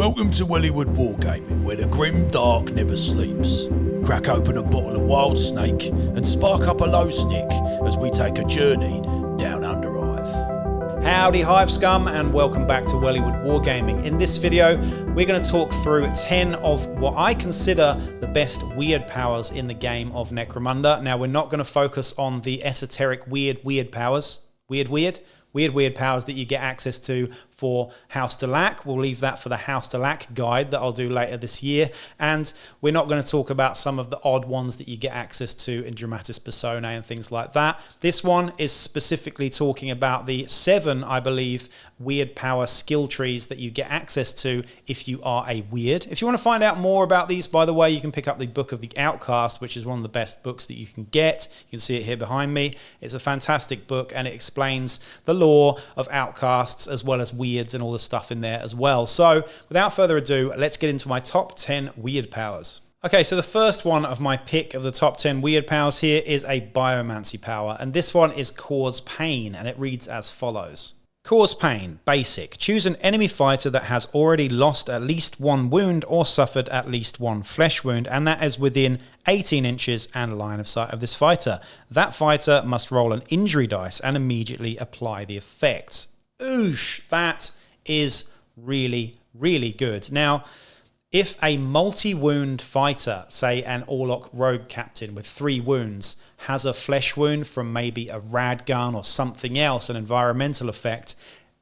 Welcome to Wellywood Wargaming, where the grim dark never sleeps. Crack open a bottle of wild snake and spark up a low stick as we take a journey down Underhive. Howdy Hive Scum, and welcome back to Wellywood Wargaming. In this video, we're going to talk through 10 of what I consider the best Wyrd powers in the game of Necromunda. Now, we're not going to focus on the esoteric Wyrd powers. Weird powers that you get access to for House Delac. We'll leave that for the House Delac guide that I'll do later this year. And we're not going to talk about some of the odd ones that you get access to in Dramatis Personae and things like that. This one is specifically talking about the 7, I believe, Wyrd power skill trees that you get access to if you are a Wyrd. If you want to find out more about these, by the way, you can pick up the Book of the Outcast, which is one of the best books that you can get. You can see it here behind me. It's a fantastic book, and it explains the lore of outcasts as well as Wyrds and all the stuff in there as well. So without further ado, let's get into my top 10 Wyrd powers. Okay, so the first one of my pick of the top 10 Wyrd powers here is a biomancy power, and this one is Cause Pain, and it reads as follows. Cause Pain, basic. Choose an enemy fighter that has already lost at least 1 wound or suffered at least 1 flesh wound, and that is within 18 inches and line of sight of this fighter. That fighter must roll an injury dice and immediately apply the effects. Oosh, that is really, really good. Now, if a multi-wound fighter, say an Orlok rogue captain with 3 wounds, has a flesh wound from maybe a rad gun or something else, an environmental effect,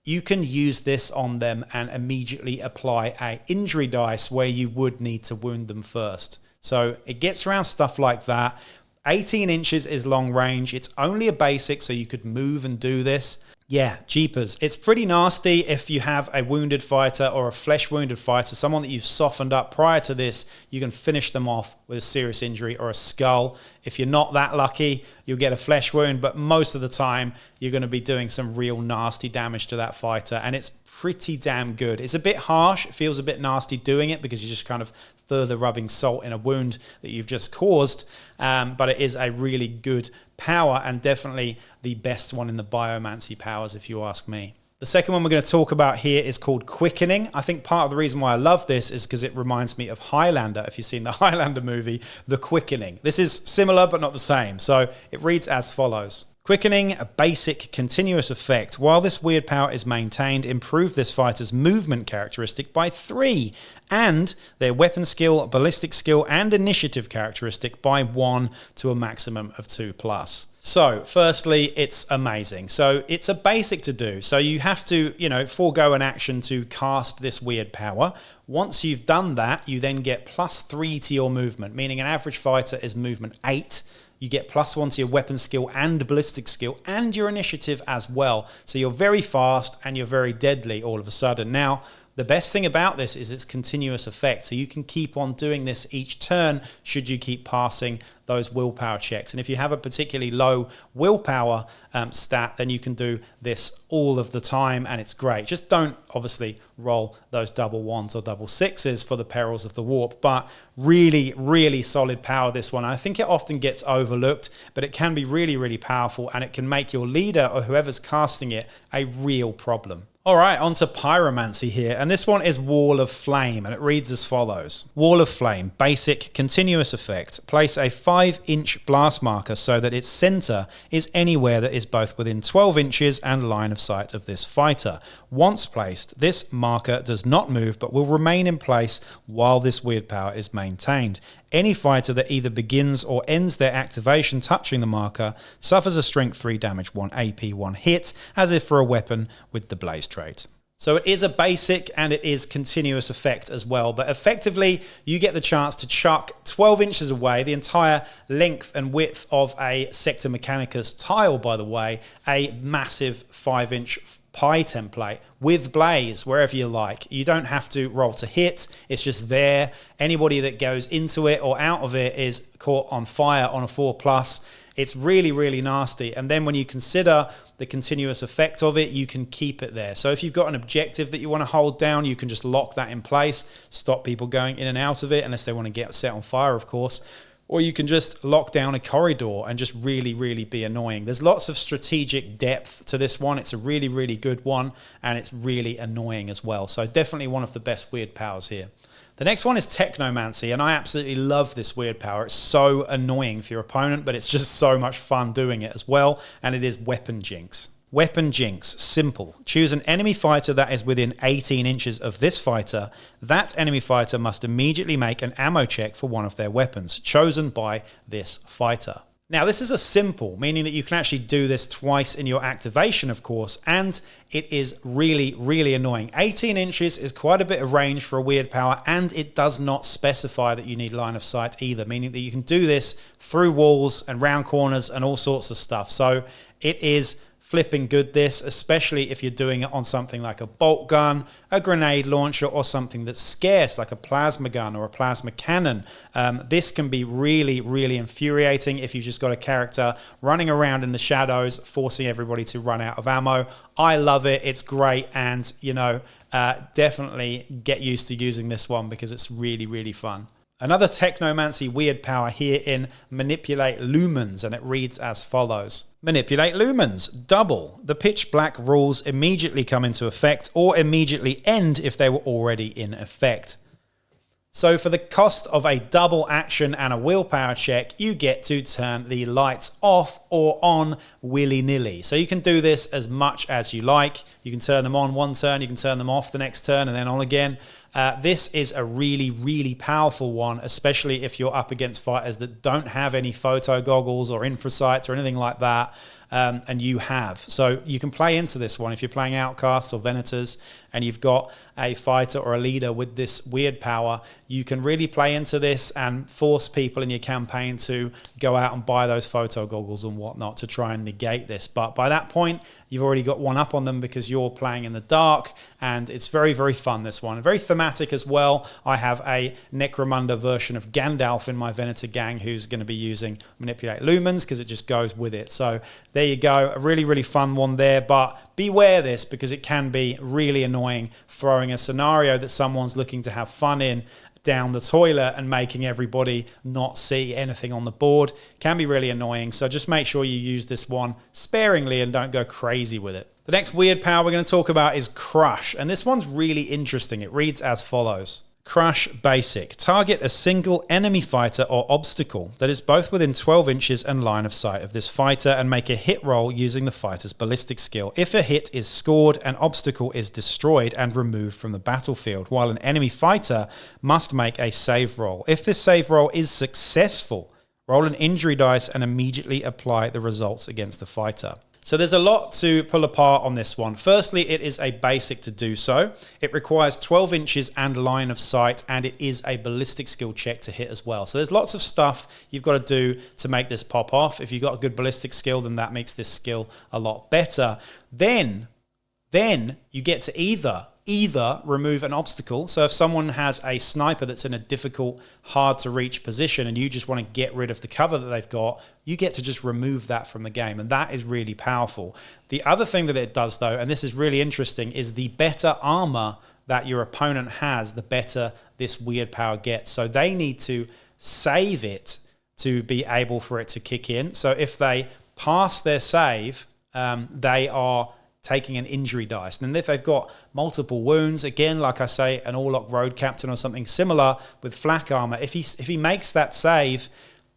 you can use this on them and immediately apply an injury dice where you would need to wound them first. So it gets around stuff like that. 18 inches is long range. It's only a basic, so you could move and do this. Yeah, jeepers. It's pretty nasty if you have a wounded fighter or a flesh wounded fighter, someone that you've softened up prior to this. You can finish them off with a serious injury or a skull. If you're not that lucky, you'll get a flesh wound, but most of the time you're going to be doing some real nasty damage to that fighter, and it's pretty damn good. It's a bit harsh. It feels a bit nasty doing it because you're just kind of further rubbing salt in a wound that you've just caused, but it is a really good power and definitely the best one in the biomancy powers, if you ask me. The second one we're going to talk about here is called Quickening. I think part of the reason why I love this is because it reminds me of Highlander. If you've seen the Highlander movie, The Quickening. This is similar but not the same. So it reads as follows. Quickening, a basic continuous effect. While this Wyrd power is maintained, improve this fighter's movement characteristic by 3 and their weapon skill, ballistic skill, and initiative characteristic by 1 to a maximum of 2+. So, firstly, it's amazing. So, it's a basic to do. So, you have to, forego an action to cast this Wyrd power. Once you've done that, you then get +3 to your movement, meaning an average fighter is movement 8. You get +1 to your weapon skill and ballistic skill and your initiative as well. So you're very fast and you're very deadly all of a sudden. Now, the best thing about this is its continuous effect. So you can keep on doing this each turn should you keep passing those willpower checks. And if you have a particularly low willpower stat, then you can do this all of the time and it's great. Just don't obviously roll those double 1s or double 6s for the perils of the warp, but really, really solid power, this one. I think it often gets overlooked, but it can be really, really powerful and it can make your leader or whoever's casting it a real problem. All right, on to Pyromancy here, and this one is Wall of Flame, and it reads as follows. Wall of Flame, basic, continuous effect. Place a 5-inch blast marker so that its center is anywhere that is both within 12 inches and line of sight of this fighter. Once placed, this marker does not move but will remain in place while this Wyrd power is maintained. Any fighter that either begins or ends their activation touching the marker suffers a strength 3 damage 1 AP 1 hit, as if for a weapon with the blaze trait. So it is a basic and it is continuous effect as well, but effectively you get the chance to chuck 12 inches away, the entire length and width of a Sector Mechanicus tile, by the way, a massive 5-inch pie template with blaze wherever you like. You don't have to roll to hit, it's just there. Anybody that goes into it or out of it is caught on fire on a 4+. It's really, really nasty. And then when you consider the continuous effect of it, you can keep it there. So if you've got an objective that you want to hold down, you can just lock that in place, stop people going in and out of it, unless they want to get set on fire, of course. or you can just lock down a corridor and just really, really be annoying. There's lots of strategic depth to this one. It's a really, really good one, and it's really annoying as well. So definitely one of the best weird powers here. The next one is Technomancy, and I absolutely love this weird power. It's so annoying for your opponent, but it's just so much fun doing it as well, and it is Weapon Jinx. Weapon Jinx, simple. Choose an enemy fighter that is within 18 inches of this fighter. That enemy fighter must immediately make an ammo check for one of their weapons, chosen by this fighter. Now, this is a simple, meaning that you can actually do this twice in your activation, of course, and it is really, really annoying. 18 inches is quite a bit of range for a weird power, and it does not specify that you need line of sight either, meaning that you can do this through walls and round corners and all sorts of stuff. So it is flipping good, this, especially if you're doing it on something like a bolt gun, a grenade launcher, or something that's scarce like a plasma gun or a plasma cannon. This can be really, really infuriating if you've just got a character running around in the shadows, forcing everybody to run out of ammo. I love it. It's great. And, you know, definitely get used to using this one because it's really, really fun. Another Technomancy weird power here in Manipulate Lumens, and it reads as follows. Manipulate Lumens. Double. The pitch black rules immediately come into effect or immediately end if they were already in effect. So for the cost of a double action and a willpower check, you get to turn the lights off or on willy-nilly. So you can do this as much as you like. You can turn them on one turn, you can turn them off the next turn, and then on again. This is a really, really powerful one, especially if you're up against fighters that don't have any photo goggles or infrasights or anything like that, and you have. So you can play into this one if you're playing Outcasts or Venators and you've got a fighter or a leader with this weird power. You can really play into this and force people in your campaign to go out and buy those photo goggles and whatnot to try and negate this. But by that point, you've already got one up on them because you're playing in the dark, and it's very, very fun, this one. Very thematic as well. I have a Necromunda version of Gandalf in my Venator gang who's going to be using Manipulate Lumens because it just goes with it. So there you go. A really, really fun one there, but beware this because it can be really annoying throwing a scenario that someone's looking to have fun in down the toilet and making everybody not see anything on the board. Can be really annoying, so just make sure you use this one sparingly and don't go crazy with it. The next weird power we're going to talk about is Crush, and this one's really interesting. It reads as follows. Crush Basic. Target a single enemy fighter or obstacle that is both within 12 inches and line of sight of this fighter and make a hit roll using the fighter's ballistic skill. If a hit is scored, an obstacle is destroyed and removed from the battlefield, while an enemy fighter must make a save roll. If this save roll is successful, roll an injury dice and immediately apply the results against the fighter. So there's a lot to pull apart on this one. Firstly, it is a basic to do so. It requires 12 inches and line of sight, and it is a ballistic skill check to hit as well. So there's lots of stuff you've got to do to make this pop off. If you've got a good ballistic skill, then that makes this skill a lot better. Then you get to either remove an obstacle. So if someone has a sniper that's in a difficult, hard to reach position and you just want to get rid of the cover that they've got, you get to just remove that from the game. And that is really powerful. The other thing that it does though, and this is really interesting, is the better armor that your opponent has, the better this weird power gets. So they need to save it to be able for it to kick in. So if they pass their save, they are taking an injury dice. And if they've got multiple wounds, again, like I say, an Orlok Road Captain or something similar with flak armor, if he makes that save,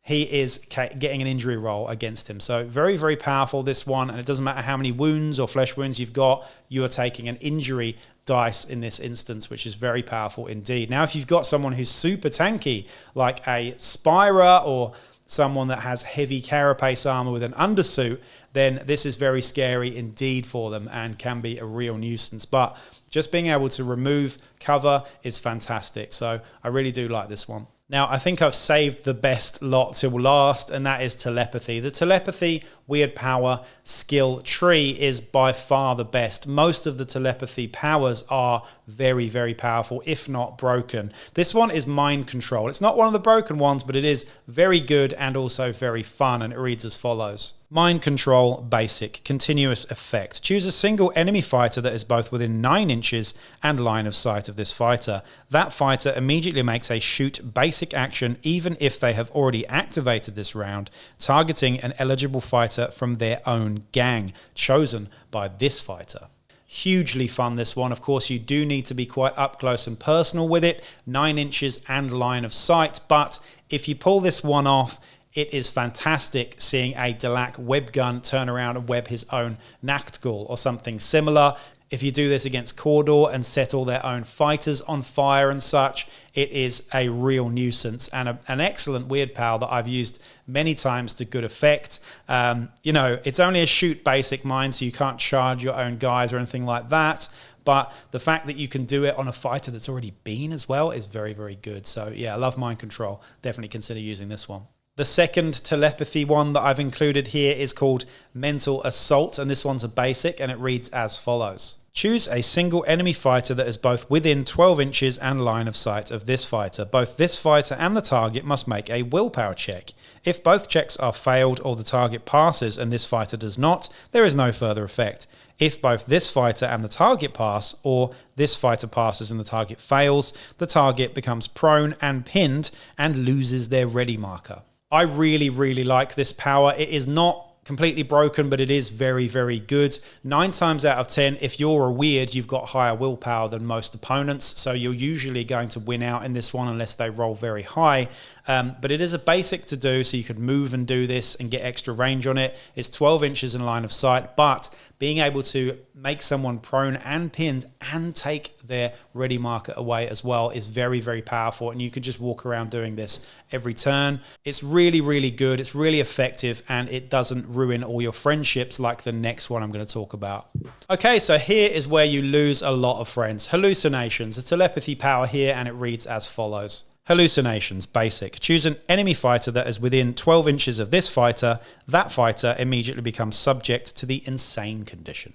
he is getting an injury roll against him. So very, very powerful, this one. And it doesn't matter how many wounds or flesh wounds you've got, you are taking an injury dice in this instance, which is very powerful indeed. Now, if you've got someone who's super tanky, like a Spyra or someone that has heavy carapace armor with an undersuit, then this is very scary indeed for them and can be a real nuisance. But just being able to remove cover is fantastic. So I really do like this one. Now, I think I've saved the best lot till last, and that is Telepathy. The Telepathy weird power skill tree is by far the best. Most of the Telepathy powers are very, very powerful, if not broken. This one is Mind Control. It's not one of the broken ones, but it is very good and also very fun, and it reads as follows. Mind Control Basic, continuous effect. Choose a single enemy fighter that is both within 9 inches and line of sight of this fighter. That fighter immediately makes a shoot basic action even if they have already activated this round, targeting an eligible fighter from their own gang, chosen by this fighter. Hugely fun, this one. Of course, you do need to be quite up close and personal with it, 9 inches and line of sight, but if you pull this one off, it is fantastic seeing a Delac web gun turn around and web his own Nachtgul or something similar. If you do this against Cawdor and set all their own fighters on fire and such, it is a real nuisance and an excellent weird power that I've used many times to good effect. You know, it's only a shoot basic mine, so you can't charge your own guys or anything like that. But the fact that you can do it on a fighter that's already been as well is very, very good. So yeah, I love Mind Control. Definitely consider using this one. The second telepathy one that I've included here is called Mental Assault, and this one's a basic, and it reads as follows. Choose a single enemy fighter that is both within 12 inches and line of sight of this fighter. Both this fighter and the target must make a willpower check. If both checks are failed or the target passes and this fighter does not, there is no further effect. If both this fighter and the target pass, or this fighter passes and the target fails, the target becomes prone and pinned and loses their ready marker. I really, really like this power. It is not completely broken, but it is very, very good. 9 times out of 10, if you're a weird, you've got higher willpower than most opponents, so you're usually going to win out in this one unless they roll very high. But it is a basic to do, so you could move and do this and get extra range on it. It's 12 inches in line of sight, but being able to make someone prone and pinned and take their ready marker away as well is very, very powerful, and you can just walk around doing this every turn. It's really, really good. It's really effective, and it doesn't ruin all your friendships like the next one I'm going to talk about. Okay, so here is where you lose a lot of friends. Hallucinations, a telepathy power here, and it reads as follows. Hallucinations, basic. Choose an enemy fighter that is within 12 inches of this fighter. That fighter immediately becomes subject to the insane condition.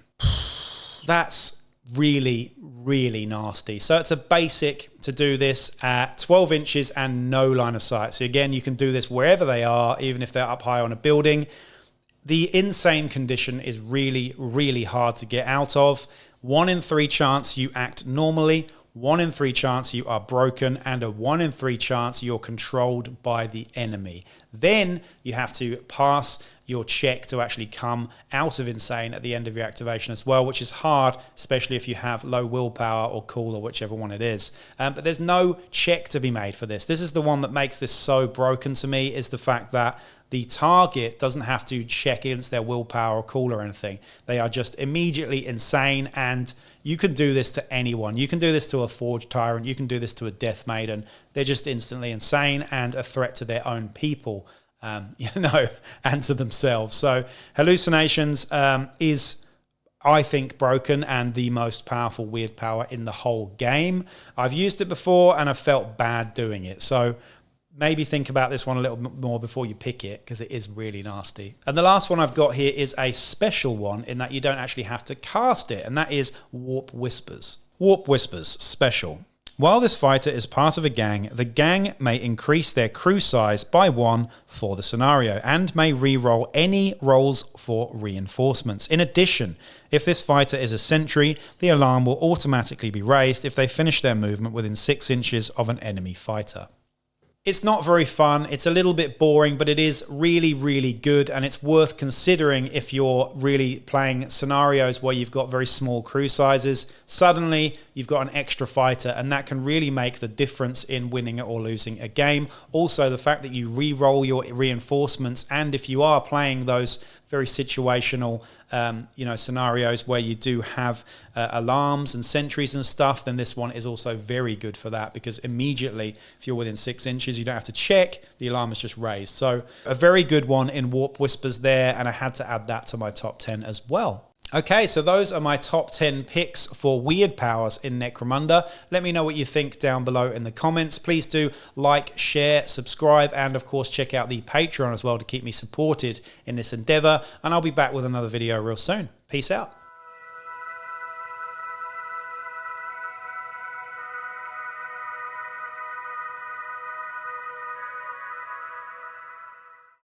That's really, really nasty. So it's a basic to do this at 12 inches and no line of sight. So again, you can do this wherever they are, even if they're up high on a building. The insane condition is really, really hard to get out of. 1 in 3 chance you act normally, 1 in 3 chance you are broken, and a 1 in 3 chance you're controlled by the enemy. Then you have to pass your check to actually come out of insane at the end of your activation as well, which is hard, especially if you have low willpower or cool or whichever one it is. But there's no check to be made for this. This is the one that makes this so broken to me, is the fact that the target doesn't have to check against their willpower or cool or anything. They are just immediately insane, and you can do this to anyone. You can do this to a Forge Tyrant. You can do this to a Death Maiden. They're just instantly insane and a threat to their own people, and to themselves. So Hallucinations is, I think, broken and the most powerful weird power in the whole game. I've used it before and I've felt bad doing it. So maybe think about this one a little bit more before you pick it, because it is really nasty. And the last one I've got here is a special one in that you don't actually have to cast it, and that is Warp Whispers. Warp Whispers, special. While this fighter is part of a gang, the gang may increase their crew size by 1 for the scenario and may re-roll any rolls for reinforcements. In addition, if this fighter is a sentry, the alarm will automatically be raised if they finish their movement within 6 inches of an enemy fighter. It's not very fun, it's a little bit boring, but it is really, really good, and it's worth considering if you're really playing scenarios where you've got very small crew sizes. Suddenly, you've got an extra fighter, and that can really make the difference in winning or losing a game. Also, the fact that you re-roll your reinforcements, and if you are playing those very situational scenarios where you do have alarms and sentries and stuff, then this one is also very good for that, because immediately, if you're within 6 inches, you don't have to check, the alarm is just raised. So a very good one in Warp Whispers there, and I had to add that to my top 10 as well. Okay, so those are my top 10 picks for weird powers in Necromunda. Let me know what you think down below in the comments. Please do like, share, subscribe, and of course check out the Patreon as well to keep me supported in this endeavor. And I'll be back with another video real soon. Peace out.